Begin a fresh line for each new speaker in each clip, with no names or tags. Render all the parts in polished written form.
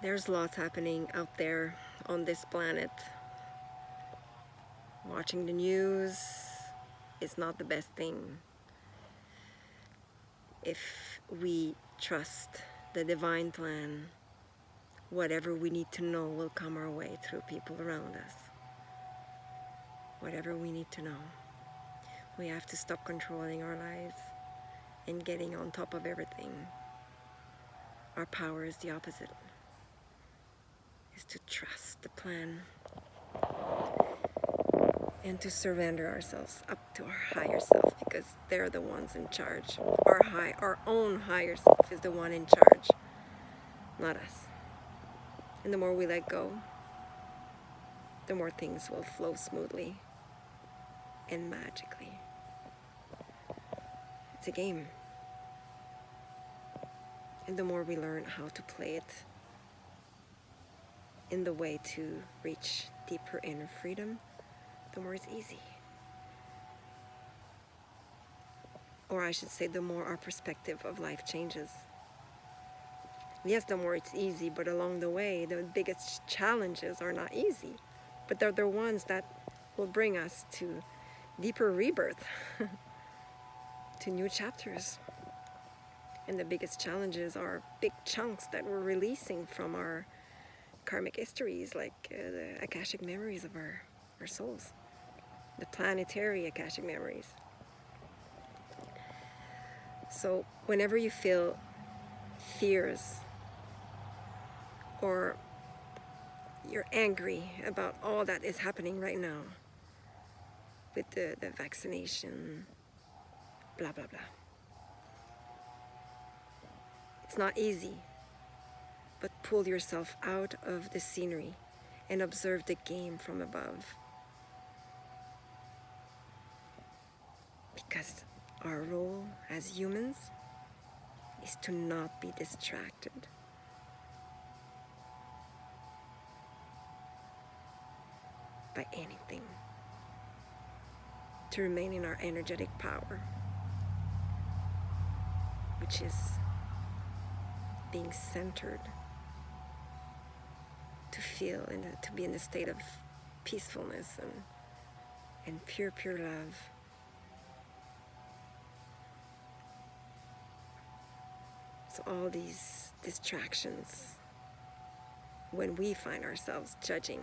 There's lots happening out there on this planet. Watching the news is not the best thing. If we trust the divine plan, whatever we need to know will come our way through people around us. Whatever we need to know. We have to stop controlling our lives and getting on top of everything. Our power is the opposite. Is to trust the plan and to surrender ourselves up to our higher self, because they're the ones in charge. Our own higher self is the one in charge, not us. And the more we let go, the more things will flow smoothly and magically. It's a game. And the more we learn how to play it in the way to reach deeper inner freedom, the more it's easy. Or I should say, the more our perspective of life changes. Yes, the more it's easy, but along the way, the biggest challenges are not easy. But they're the ones that will bring us to deeper rebirth, to new chapters. And the biggest challenges are big chunks that we're releasing from our karmic histories, like the Akashic memories of our souls, the planetary Akashic memories. So whenever you feel fears or you're angry about all that is happening right now with the vaccination, blah, blah, blah. It's not easy, but pull yourself out of the scenery and observe the game from above. Because our role as humans is to not be distracted. By anything. To remain in our energetic power, which is being centered, to feel and to be in a state of peacefulness and pure love. So all these distractions, when we find ourselves judging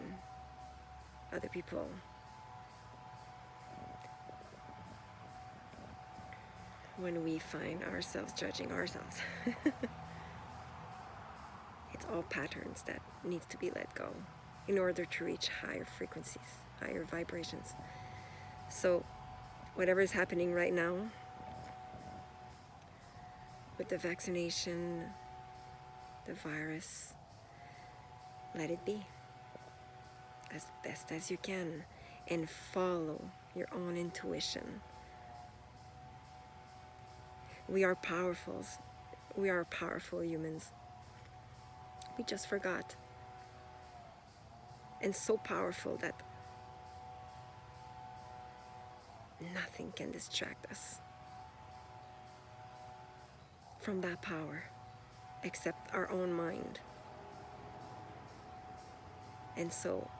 other people, when we find ourselves judging ourselves, it's all patterns that needs to be let go in order to reach higher frequencies, higher vibrations. So whatever is happening right now with the vaccination, the virus, let it be as best as you can and follow your own intuition. We are powerful. We are powerful humans. We just forgot. And so powerful that nothing can distract us from that power except our own mind. And so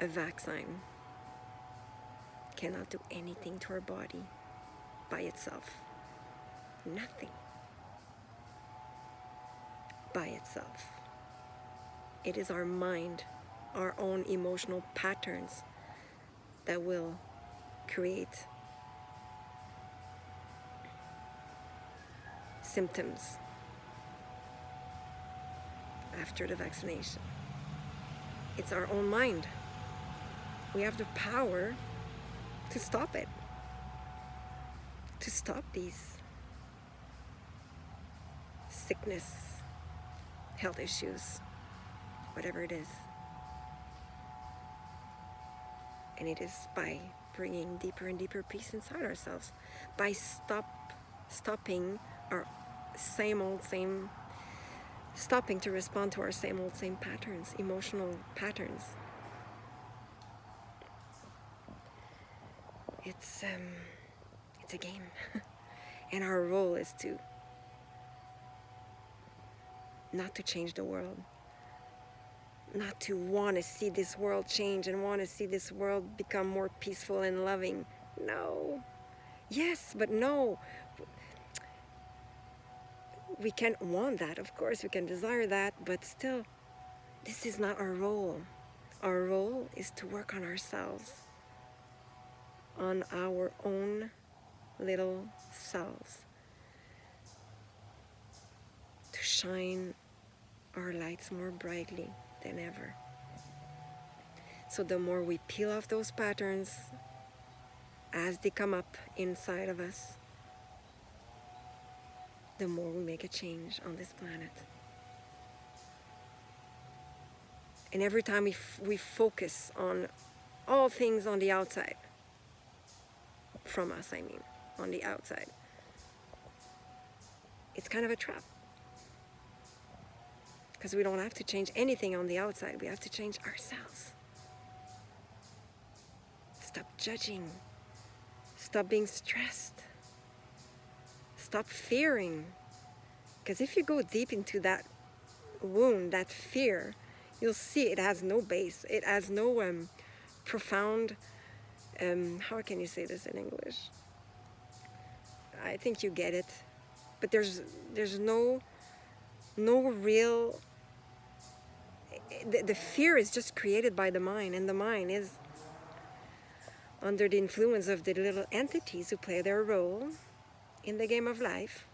a vaccine cannot do anything to our body by itself. Nothing by itself. It is our mind, our own emotional patterns that will create symptoms after the vaccination. It's our own mind. We have the power to stop it, to stop these sickness, health issues, whatever it is. And it is by bringing deeper and deeper peace inside ourselves, by stopping our stopping to respond to our same patterns, emotional patterns. It's a game. And our role is to not to change the world, not to want to see this world change and want to see this world become more peaceful and loving. No. Yes, but no. We can want that, of course, we can desire that, but still, this is not our role. Our role is to work on ourselves, on our own little selves, to shine our lights more brightly than ever. So the more we peel off those patterns as they come up inside of us, the more we make a change on this planet. And every time we focus on all things on the outside, from us, I mean, on the outside, it's kind of a trap. Because we don't have to change anything on the outside, we have to change ourselves. Stop judging. Stop being stressed. Stop fearing. Because if you go deep into that wound, that fear, you'll see it has no base. It has no profound, how can you say this in English? I think you get it. But there's no real, the fear is just created by the mind, and the mind is under the influence of the little entities who play their role in the game of life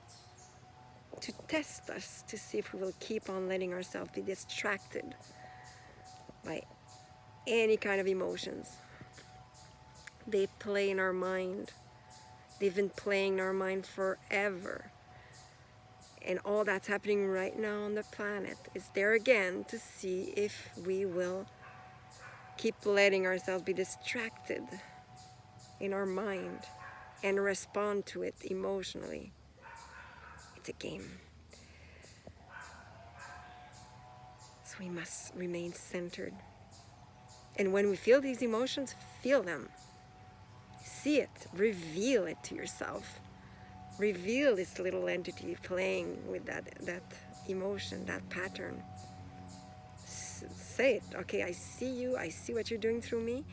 to test us, to see if we will keep on letting ourselves be distracted by any kind of emotions. They play in our mind. They've been playing in our mind forever. And all that's happening right now on the planet is there again to see if we will keep letting ourselves be distracted in our mind and respond to it emotionally. It's a game. So we must remain centered. And when we feel these emotions, feel them. See it. Reveal it to yourself. Reveal this little entity playing with that emotion, that pattern. Say it. Okay, I see you. I see what you're doing through me.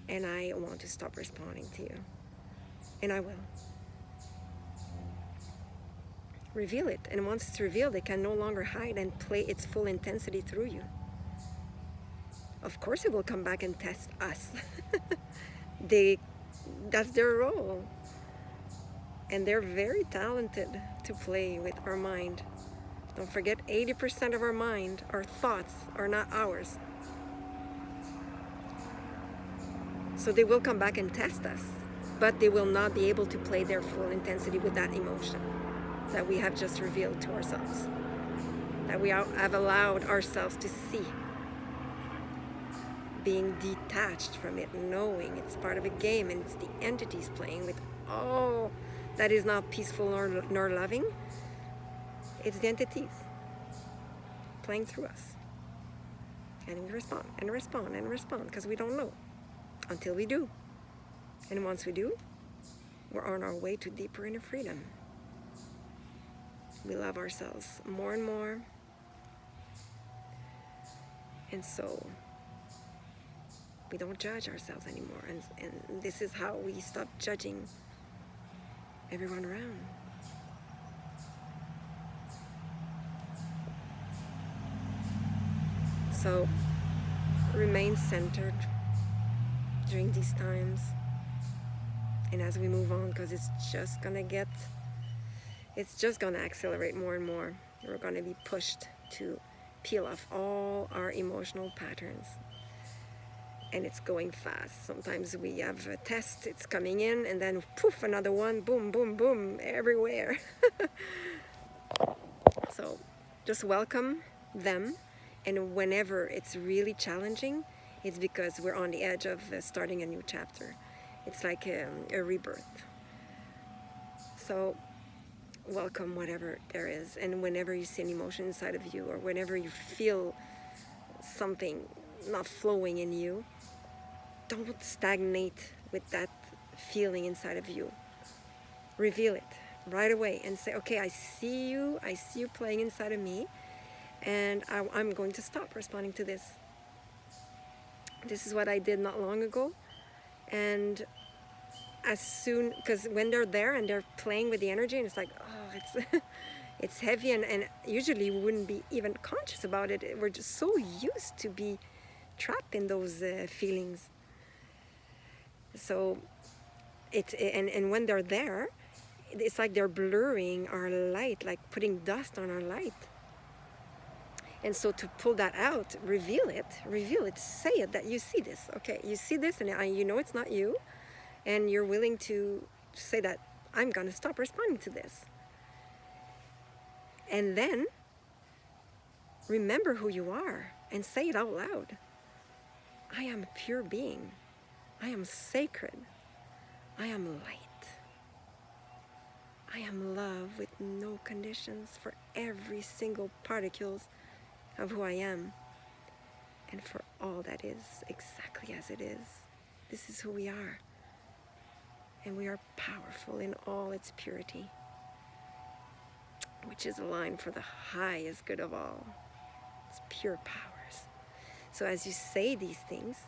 And I want to stop responding to you. And I will. Reveal it. And once it's revealed, it can no longer hide and play its full intensity through you. Of course it will come back and test us. That's their role. And they're very talented to play with our mind. Don't forget, 80% of our mind, our thoughts, are not ours. So they will come back and test us, but they will not be able to play their full intensity with that emotion that we have just revealed to ourselves, that we have allowed ourselves to see. Being detached from it, knowing it's part of a game and it's the entities playing with all that is not peaceful nor loving. It's the entities playing through us. And we respond and respond and respond because we don't know until we do. And once we do, we're on our way to deeper inner freedom. We love ourselves more and more. And so we don't judge ourselves anymore. And this is how we stop judging everyone around. So remain centered during these times and as we move on, because it's just gonna accelerate more and more. We're gonna be pushed to peel off all our emotional patterns, and it's going fast. Sometimes we have a test, it's coming in, and then poof, another one, boom, boom, boom, everywhere. So just welcome them, and whenever it's really challenging, it's because we're on the edge of starting a new chapter. It's like a rebirth. So welcome whatever there is, and whenever you see an emotion inside of you, or whenever you feel something not flowing in you, don't stagnate with that feeling inside of you. Reveal it right away and say, okay, I see you playing inside of me, and I'm going to stop responding to this. This is what I did not long ago. And as soon, because when they're there and they're playing with the energy, and it's like, oh, it's it's heavy, and usually we wouldn't be even conscious about it. We're just so used to be trapped in those feelings. So and when they're there, it's like they're blurring our light, like putting dust on our light. And so to pull that out, reveal it, say it, that you see this. Okay, you see this, and you know it's not you, and you're willing to say that I'm going to stop responding to this. And then remember who you are and say it out loud. I am a pure being. I am sacred. I am light. I am love with no conditions for every single particles of who I am, and for all that is exactly as it is. This is who we are, and we are powerful in all its purity, which is aligned for the highest good of all. It's pure powers. So as you say these things,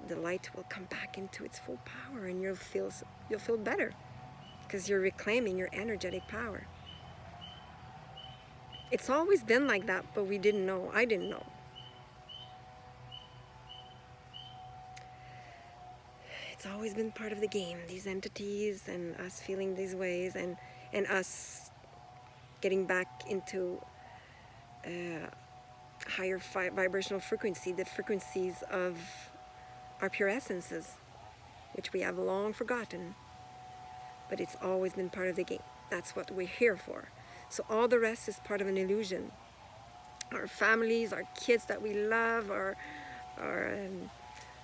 the light will come back into its full power, and you'll feel better, because you're reclaiming your energetic power. It's always been like that, but we didn't know. I didn't know. It's always been part of the game, these entities and us feeling these ways, and us getting back into higher vibrational frequency, the frequencies of our pure essences, which we have long forgotten. But it's always been part of the game. That's what we're here for. So all the rest is part of an illusion. Our families, our kids that we love, our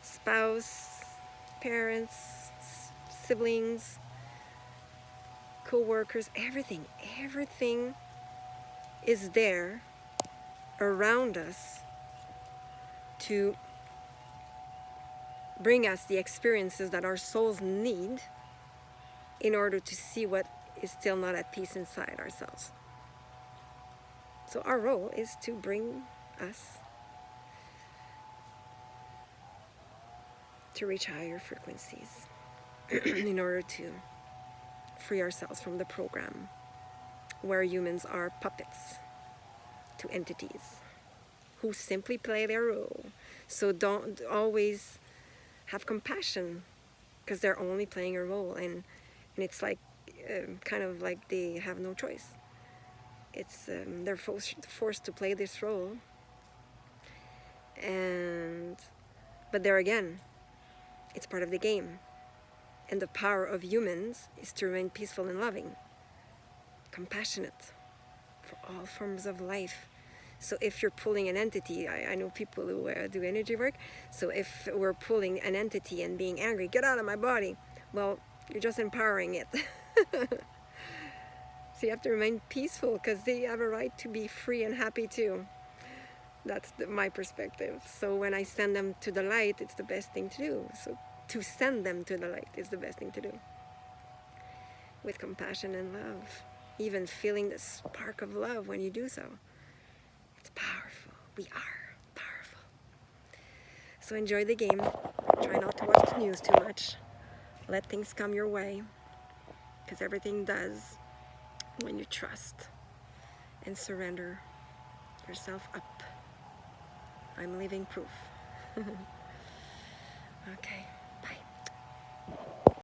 spouse, parents, siblings, co-workers, everything is there around us to bring us the experiences that our souls need in order to see what is still not at peace inside ourselves. So our role is to bring us to reach higher frequencies in order to free ourselves from the program where humans are puppets to entities who simply play their role. So don't always have compassion, because they're only playing a role, and it's like kind of like they have no choice. It's they're forced to play this role, but there again, it's part of the game. And the power of humans is to remain peaceful and loving, compassionate for all forms of life. So if you're pulling an entity, I know people who do energy work, so if we're pulling an entity and being angry, get out of my body, well, you're just empowering it. So you have to remain peaceful, because they have a right to be free and happy too. That's my perspective. So when I send them to the light, it's the best thing to do. So to send them to the light is the best thing to do, with compassion and love, even feeling the spark of love when you do so. It's powerful. We are powerful. So enjoy the game. Try not to watch the news too much. Let things come your way, because everything does when you trust and surrender yourself up. I'm living proof. Okay.